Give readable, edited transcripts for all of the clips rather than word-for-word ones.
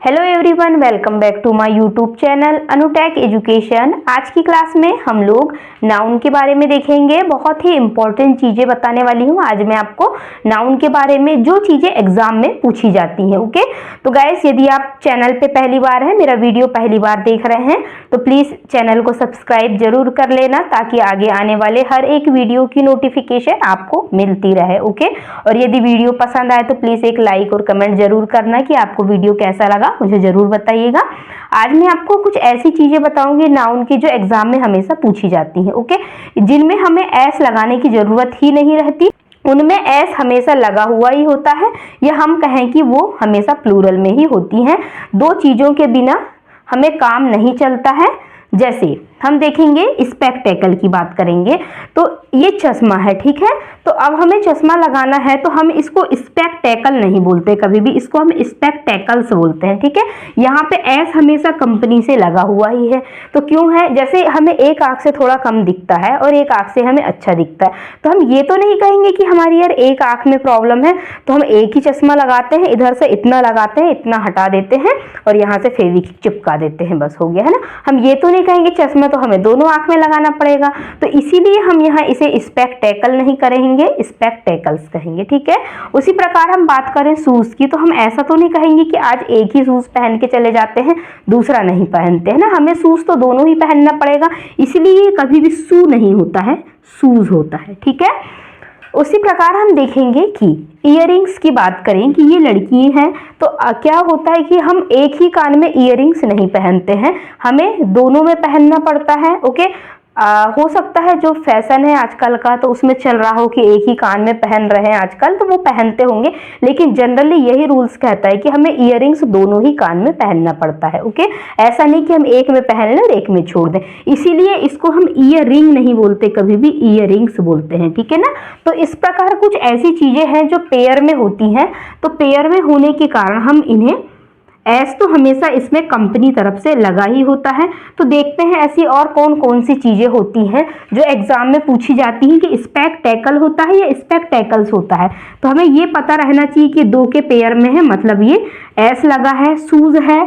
Hello everyone, welcome back to my YouTube channel Anutech education. आज की class में हम लोग नाउन के बारे में देखेंगे। बहुत ही इंपॉर्टेंट चीजें बताने वाली हूँ आज मैं आपको नाउन के बारे में, जो चीजें एग्जाम में पूछी जाती हैं। ओके, तो गाइस यदि आप चैनल पे पहली बार हैं, मेरा वीडियो पहली बार देख रहे हैं, तो प्लीज चैनल को सब्सक्राइब जरूर कर लेना ताकि आगे आने वाले हर एक वीडियो की नोटिफिकेशन आपको मिलती रहे। ओके, और यदि वीडियो पसंद आए तो प्लीज एक लाइक और कमेंट जरूर करना कि आपको वीडियो कैसा लगा, मुझे जरूर बताइएगा। आज मैं आपको कुछ ऐसी चीजें बताऊंगी नाउन की जो एग्जाम में हमेशा पूछी जाती हैं। ओके, जिनमें हमें एस लगाने की जरूरत ही नहीं रहती, उनमें एस हमेशा लगा हुआ ही होता है, या हम कहें कि वो हमेशा प्लूरल में ही होती हैं। दो चीजों के बिना हमें काम नहीं चलता है। जैसे हम देखेंगे, स्पेक्टेकल की बात करेंगे तो ये चश्मा है, ठीक है। तो अब हमें चश्मा लगाना है तो हम इसको स्पेक्टेकल नहीं बोलते कभी भी, इसको हम स्पेक्टेकल्स बोलते हैं, ठीक है। यहाँ पे एस हमेशा कंपनी से लगा हुआ ही है। तो क्यों है? जैसे हमें एक आंख से थोड़ा कम दिखता है और एक आंख से हमें अच्छा दिखता है, तो हम ये तो नहीं कहेंगे कि हमारी यार एक आंख में प्रॉब्लम है तो हम एक ही चश्मा लगाते हैं, इधर से इतना लगाते हैं, इतना हटा देते हैं और यहाँ से फेविक्विक चिपका देते हैं, बस हो गया, है ना। हम ये तो नहीं कहेंगे चश्मा तो हमें दोनों आंख में लगाना पड़ेगा, तो इसीलिए हम यहाँ इसे स्पेक्टेकल नहीं करेंगे, स्पेक्टेकल्स कहेंगे, ठीक है। उसी प्रकार हम बात करें शूज की, तो हम ऐसा तो नहीं कहेंगे कि आज एक ही शूज पहन के चले जाते हैं, दूसरा नहीं पहनते, है ना। हमें शूज तो दोनों ही पहनना पड़ेगा, इसलिए कभी भी शू नहीं होता है, शूज होता है, ठीक है। उसी प्रकार हम देखेंगे कि ईयरिंग्स की बात करें कि ये लड़की है तो क्या होता है कि हम एक ही कान में ईयरिंग्स नहीं पहनते हैं, हमें दोनों में पहनना पड़ता है। ओके, हो सकता है जो फैशन है आजकल का तो उसमें चल रहा हो कि एक ही कान में पहन रहे हैं आजकल, तो वो पहनते होंगे, लेकिन जनरली यही रूल्स कहता है कि हमें ईयरिंग्स दोनों ही कान में पहनना पड़ता है। ओके, ऐसा नहीं कि हम एक में पहन लें और एक में छोड़ दें, इसीलिए इसको हम ईयर रिंग नहीं बोलते, कभी भी ईयरिंग्स बोलते हैं, ठीक है ना। तो इस प्रकार कुछ ऐसी चीजें हैं जो पेयर में होती हैं, तो पेयर में होने के कारण हम इन्हें एस तो हमेशा इसमें कंपनी तरफ से लगा ही होता है। तो देखते हैं ऐसी और कौन कौन सी चीजें होती हैं जो एग्जाम में पूछी जाती हैं कि स्पेक्टेकल होता है या स्पेक्टेकल्स होता है। तो हमें ये पता रहना चाहिए कि दो के पेयर में है, मतलब ये एस लगा है। शूज है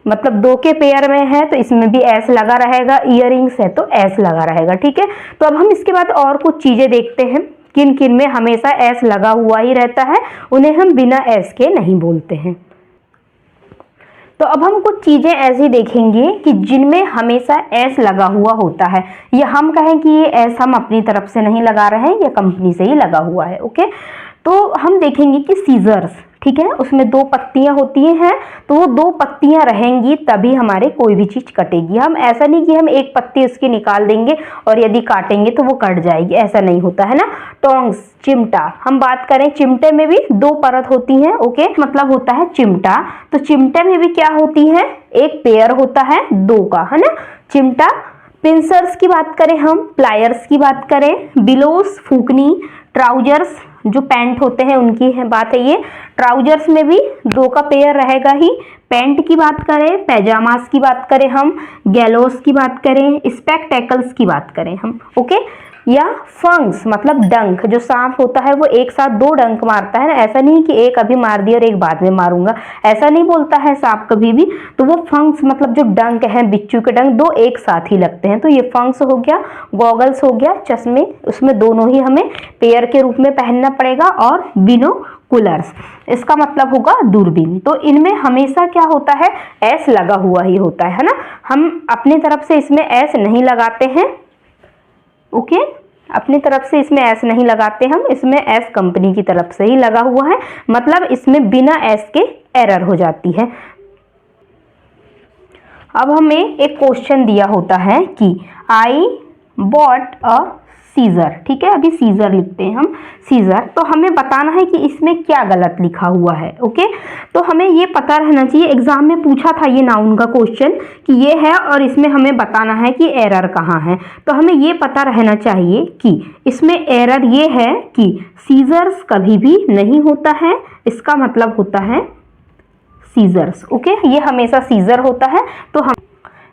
मतलब दो के पेयर में है तो इसमें भी एस लगा रहेगा, ईयरिंग्स है तो एस लगा रहेगा, ठीक है। तो अब हम इसके बाद और कुछ चीजें देखते हैं किन किन में हमेशा एस लगा हुआ ही रहता है, उन्हें हम बिना एस के नहीं बोलते हैं। तो अब हम कुछ चीजें ऐसी देखेंगे कि जिनमें हमेशा एस लगा हुआ होता है, या हम कहें कि ये एस हम अपनी तरफ से नहीं लगा रहे हैं, या कंपनी से ही लगा हुआ है। ओके, तो हम देखेंगे कि सीजर्स, ठीक है, उसमें दो पत्तियां होती हैं, तो वो दो पत्तियां रहेंगी तभी हमारे कोई भी चीज कटेगी। हम ऐसा नहीं कि हम एक पत्ती उसकी निकाल देंगे और यदि काटेंगे तो वो कट जाएगी, ऐसा नहीं होता है ना। टोंग्स, चिमटा, हम बात करें चिमटे में भी दो परत होती है। ओके, मतलब होता है चिमटा, तो चिमटे में भी क्या होती है, एक पेयर होता है दो का, है ना, चिमटा। पिंसर्स की बात करें हम, प्लायर्स की बात करें, बिलोस, फूकनी, ट्राउजर्स जो पैंट होते हैं उनकी है बात है ये, ट्राउजर्स में भी दो का पेयर रहेगा ही। पैंट की बात करें, पैजामास की बात करें हम, गैलोस की बात करें, स्पेक्टेकल्स की बात करें हम। ओके, या फंक्स मतलब डंक, जो सांप होता है वो एक साथ दो डंक मारता है ना, ऐसा नहीं कि एक अभी मार दिया और एक बाद में मारूंगा, ऐसा नहीं बोलता है सांप कभी भी। तो वो फंक्स मतलब जो डंक है, बिच्छू के डंक दो एक साथ ही लगते हैं, तो ये फंक्स हो गया। गॉगल्स हो गया, चश्मे, उसमें दोनों ही हमें पेयर के रूप में पहनना पड़ेगा। और बिनोकुलर्स, इसका मतलब होगा दूरबीन। तो इनमें हमेशा क्या होता है, एस लगा हुआ ही होता है ना, हम अपनी तरफ से इसमें एस नहीं लगाते हैं। ओके, अपनी तरफ से इसमें एस नहीं लगाते हम, इसमें एस कंपनी की तरफ से ही लगा हुआ है, मतलब इसमें बिना एस के एरर हो जाती है। अब हमें एक क्वेश्चन दिया होता है कि आई बॉट अ सीजर, ठीक है, अभी सीजर लिखते हैं हम, सीजर, तो हमें बताना है कि इसमें क्या गलत लिखा हुआ है। ओके, तो हमें ये पता रहना चाहिए, एग्जाम में पूछा था ये नाउन का क्वेश्चन कि ये है और इसमें हमें बताना है कि एरर कहाँ है। तो हमें ये पता रहना चाहिए कि इसमें एरर ये है कि सीजर्स कभी भी नहीं होता है, इसका मतलब होता है सीजर्स। ओके, ये हमेशा सीजर होता है, तो हम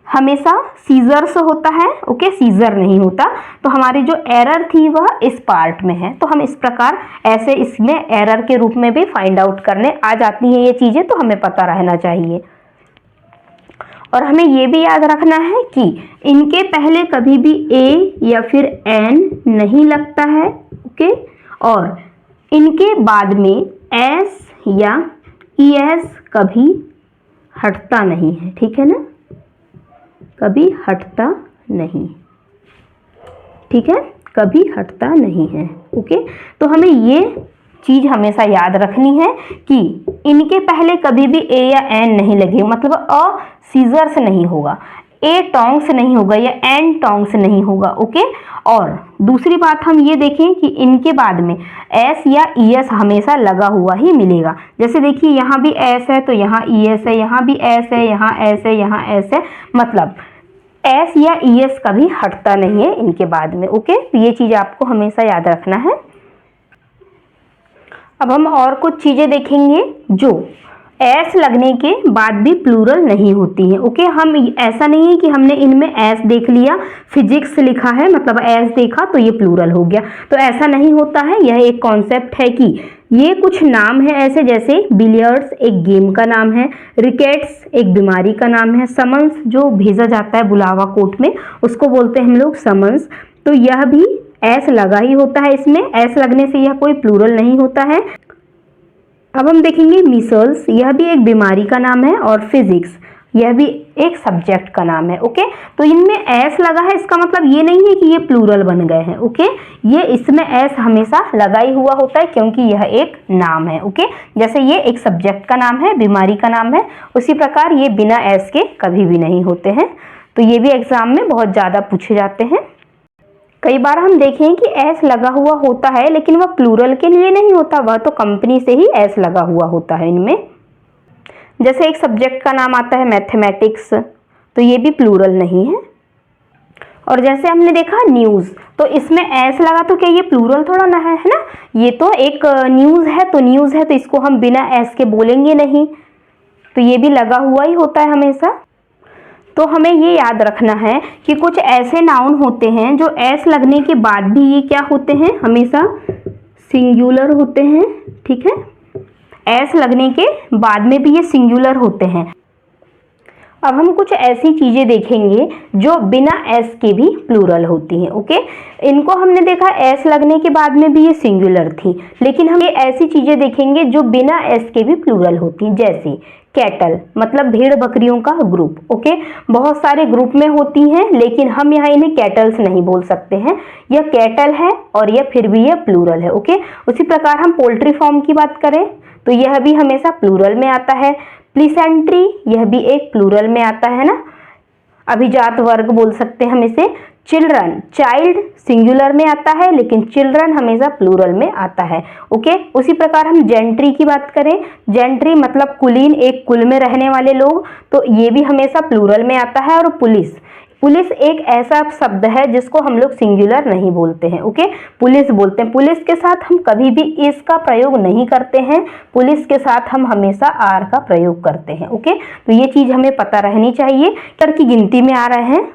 हमेशा सीजर्स होता है। ओके, सीजर नहीं होता। तो हमारी जो एरर थी वह इस पार्ट में है, तो हम इस प्रकार ऐसे इसमें एरर के रूप में भी फाइंड आउट करने आ जाती हैं ये चीजें, तो हमें पता रहना चाहिए। और हमें ये भी याद रखना है कि इनके पहले कभी भी ए या फिर एन नहीं लगता है, ओके। और इनके बाद में एस या ईएस कभी हटता नहीं है, ठीक है ना, कभी हटता नहीं, ठीक है, कभी हटता नहीं है, ओके। तो हमें ये चीज हमेशा याद रखनी है कि इनके पहले कभी भी ए या एन नहीं लगे, मतलब अ सीजर्स नहीं होगा, ए टोंग्स नहीं होगा या एन टोंग्स नहीं होगा, ओके। और दूसरी बात हम ये देखें कि इनके बाद में एस या ईएस हमेशा लगा हुआ ही मिलेगा। जैसे देखिए यहाँ भी एस है तो यहाँ ईएस है, यहाँ भी एस है, यहाँ एस है, यहाँ एस है, मतलब एस या ईएस कभी हटता नहीं है इनके बाद में, ओके। तो ये चीज आपको हमेशा याद रखना है। अब हम और कुछ चीजें देखेंगे जो एस लगने के बाद भी प्लूरल नहीं होती हैं, ओके। हम ऐसा नहीं है कि हमने इनमें एस देख लिया, फिजिक्स लिखा है मतलब एस देखा तो ये प्लूरल हो गया, तो ऐसा नहीं होता है। यह एक कॉन्सेप्ट है कि ये कुछ नाम है ऐसे, जैसे बिलियर्ड्स एक गेम का नाम है, रिकेट्स एक बीमारी का नाम है, समन्स जो भेजा जाता है बुलावा कोर्ट में उसको बोलते हैं हम लोग समन्स, तो यह भी एस लगा ही होता है इसमें, एस लगने से यह कोई प्लूरल नहीं होता है। अब हम देखेंगे मीसल्स, यह भी एक बीमारी का नाम है, और फिजिक्स यह भी एक सब्जेक्ट का नाम है, ओके। तो इनमें एस लगा है, इसका मतलब ये नहीं है कि ये प्लूरल बन गए हैं, ओके। ये इसमें एस हमेशा लगा ही हुआ होता है क्योंकि यह एक नाम है, ओके। जैसे ये एक सब्जेक्ट का नाम है, बीमारी का नाम है, उसी प्रकार ये बिना एस के कभी भी नहीं होते हैं। तो ये भी एग्जाम में बहुत ज्यादा पूछे जाते हैं। कई बार हम देखें कि एस लगा हुआ होता है लेकिन वह प्लूरल के लिए नहीं होता, वह तो कंपनी से ही एस लगा हुआ होता है इनमें। जैसे एक सब्जेक्ट का नाम आता है मैथमेटिक्स, तो ये भी प्लूरल नहीं है। और जैसे हमने देखा न्यूज़, तो इसमें एस लगा तो क्या ये प्लूरल थोड़ा ना है ना, ये तो एक न्यूज़ है, तो न्यूज़ है तो इसको हम बिना एस के बोलेंगे नहीं, तो ये भी लगा हुआ ही होता है हमेशा। तो हमें ये याद रखना है कि कुछ ऐसे नाउन होते हैं जो एस लगने के बाद भी ये क्या होते हैं, हमेशा सिंगुलर होते हैं, ठीक है। एस लगने के बाद में भी ये सिंगुलर होते हैं। अब हम कुछ ऐसी चीजें देखेंगे जो बिना एस के भी प्लूरल होती हैं, ओके। इनको हमने देखा एस लगने के बाद में भी ये सिंगुलर थी, लेकिन हम ये ऐसी चीजें देखेंगे जो बिना एस के भी प्लूरल होती हैं। जैसे कैटल मतलब भेड़ बकरियों का ग्रुप, ओके। बहुत सारे ग्रुप में होती हैं लेकिन हम यहाँ इन्हें कैटल्स नहीं बोल सकते हैं, यह कैटल है और यह फिर भी यह प्लूरल है, ओके। उसी प्रकार हम पोल्ट्री फार्म की बात करें तो यह भी हमेशा प्लूरल में आता है। प्लीसेंट्री यह भी एक प्लूरल में आता है ना, अभिजात वर्ग बोल सकते हैं हम इसे। चिल्ड्रन चाइल्ड सिंगुलर में आता है लेकिन चिल्ड्रन हमेशा प्लूरल में आता है, ओके। उसी प्रकार हम जेंट्री की बात करें, जेंट्री मतलब कुलीन एक कुल में रहने वाले लोग, तो ये भी हमेशा प्लूरल में आता है। और पुलिस, पुलिस एक ऐसा शब्द है जिसको हम लोग सिंगुलर नहीं बोलते हैं, ओके, पुलिस बोलते हैं। पुलिस के साथ हम कभी भी इस का प्रयोग नहीं करते हैं, पुलिस के साथ हम हमेशा आर का प्रयोग करते हैं, ओके। तो ये चीज हमें पता रहनी चाहिए। कर की गिनती में आ रहे हैं,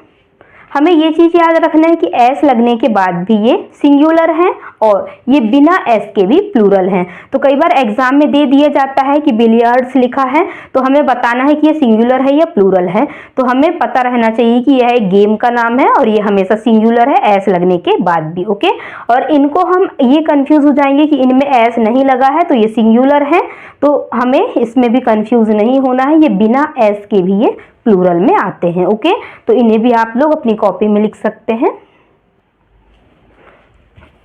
हमें ये चीज याद रखना है कि एस लगने के बाद भी ये सिंगुलर हैं और ये बिना एस के भी प्लूरल हैं। तो कई बार एग्जाम में दे दिया जाता है कि बिलियर्ड्स लिखा है तो हमें बताना है कि ये सिंगुलर है या प्लूरल है, तो हमें पता रहना चाहिए कि यह एक गेम का नाम है और ये हमेशा सिंगुलर है एस लगने के बाद भी, ओके। और इनको हम ये कंफ्यूज हो जाएंगे कि इनमें एस नहीं लगा है तो ये सिंगुलर है, तो हमें इसमें भी कंफ्यूज नहीं होना है, ये बिना एस के भी ये प्लूरल में आते हैं, ओके। तो इन्हें भी आप लोग अपनी कॉपी में लिख सकते हैं।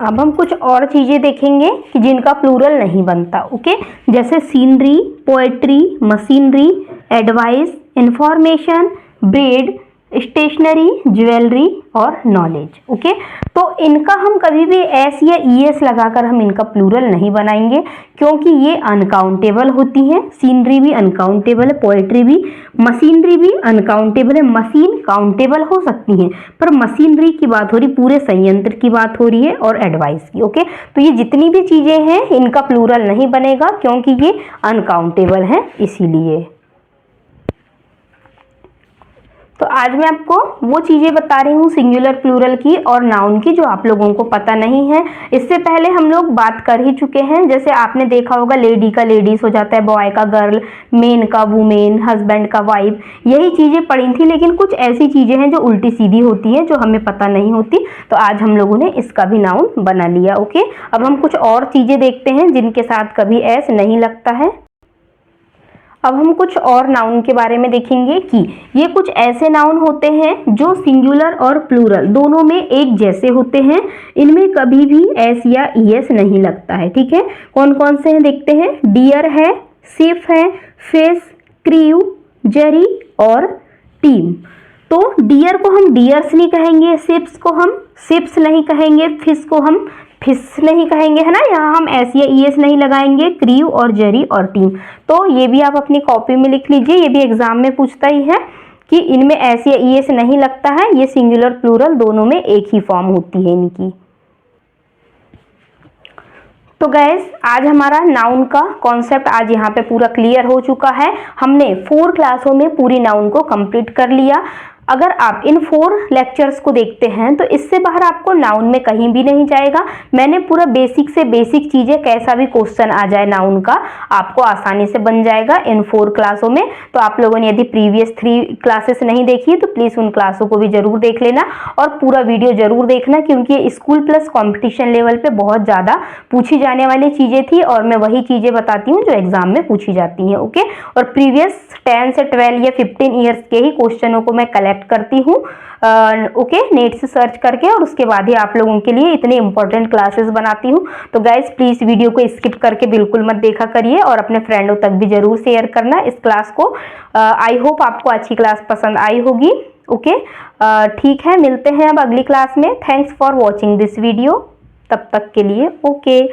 अब हम कुछ और चीजें देखेंगे कि जिनका प्लूरल नहीं बनता, ओके। जैसे scenery, poetry, machinery, advice, information, bread, stationery, jewellery और नॉलेज, ओके। तो इनका हम कभी भी एस या ईएस लगाकर हम इनका प्लूरल नहीं बनाएंगे क्योंकि ये अनकाउंटेबल होती हैं। सीनरी भी अनकाउंटेबल है, पोएट्री भी, मशीनरी भी अनकाउंटेबल है। मशीन काउंटेबल हो सकती हैं पर मशीनरी की बात हो रही, पूरे संयंत्र की बात हो रही है, और एडवाइस की, ओके। तो ये जितनी भी चीजें हैं इनका प्लूरल नहीं बनेगा क्योंकि ये अनकाउंटेबल हैं, इसीलिए। तो आज मैं आपको वो चीजें बता रही हूँ सिंगुलर प्लूरल की और नाउन की जो आप लोगों को पता नहीं है। इससे पहले हम लोग बात कर ही चुके हैं। जैसे आपने देखा होगा लेडी का लेडीज हो जाता है, बॉय का गर्ल, मेन का वुमेन, हस्बैंड का वाइफ, यही चीजें पढ़ी थी। लेकिन कुछ ऐसी चीजें हैं जो उल्टी सीधी होती है, जो हमें पता नहीं होती, तो आज हम लोगों ने इसका भी नाउन बना लिया। ओके, अब हम कुछ और चीजें देखते हैं जिनके साथ कभी एस नहीं लगता है। अब हम कुछ और नाउन के बारे में देखेंगे कि ये कुछ ऐसे नाउन होते हैं जो सिंगुलर और प्लूरल दोनों में एक जैसे होते हैं। इनमें कभी भी एस या ईएस नहीं लगता है। ठीक है, कौन कौन से हैं देखते हैं। डियर है, शिप है, फिश, क्रू, जरी और टीम। तो डियर को हम डियर्स नहीं कहेंगे, शिप्स को हम शिप्स नहीं कहेंगे, फिश को हम फिश नहीं कहेंगे, है ना। यहाँ हम एस या ईएस नहीं लगाएंगे। क्रू और जरी और टीम, तो ये भी आप अपनी कॉपी में लिख लीजिए। ये भी एग्जाम में पूछता ही है कि इनमें एस या ईएस नहीं लगता है। ये सिंगुलर प्लूरल दोनों में एक ही फॉर्म होती है इनकी। तो गैस आज हमारा नाउन का कॉन्सेप्ट आज यहाँ पे पूरा क्लियर हो चुका है। हमने 4 क्लासों में पूरी नाउन को कंप्लीट कर लिया। अगर आप इन 4 लेक्चर्स को देखते हैं तो इससे बाहर आपको नाउन में कहीं भी नहीं जाएगा। मैंने पूरा बेसिक से बेसिक चीजें, कैसा भी क्वेश्चन आ जाए नाउन का, आपको आसानी से बन जाएगा इन 4 क्लासों में। तो आप लोगों ने यदि प्रीवियस 3 क्लासेस नहीं देखी है तो प्लीज उन क्लासों को भी जरूर देख लेना और पूरा वीडियो जरूर देखना, क्योंकि ये स्कूल प्लस कॉम्पिटिशन लेवल पे बहुत ज्यादा पूछी जाने वाली चीजें थी और मैं वही चीजें बताती हूँ जो एग्जाम में पूछी जाती हैं। ओके, और प्रीवियस 10 से 12 या 15 ईयर्स के ही क्वेश्चनों को मैं कलेक्ट करती हूँ ओके, नेट से सर्च करके, और उसके बाद ही आप लोगों के लिए इतने इंपॉर्टेंट क्लासेस बनाती हूँ। तो गाइज प्लीज वीडियो को स्किप करके बिल्कुल मत देखा करिए और अपने फ्रेंडों तक भी जरूर शेयर करना इस क्लास को। आई होप आपको अच्छी क्लास पसंद आई होगी। ओके, ठीक है, मिलते हैं अब अगली क्लास में। Thanks for watching this video. तब तक के लिए ओके।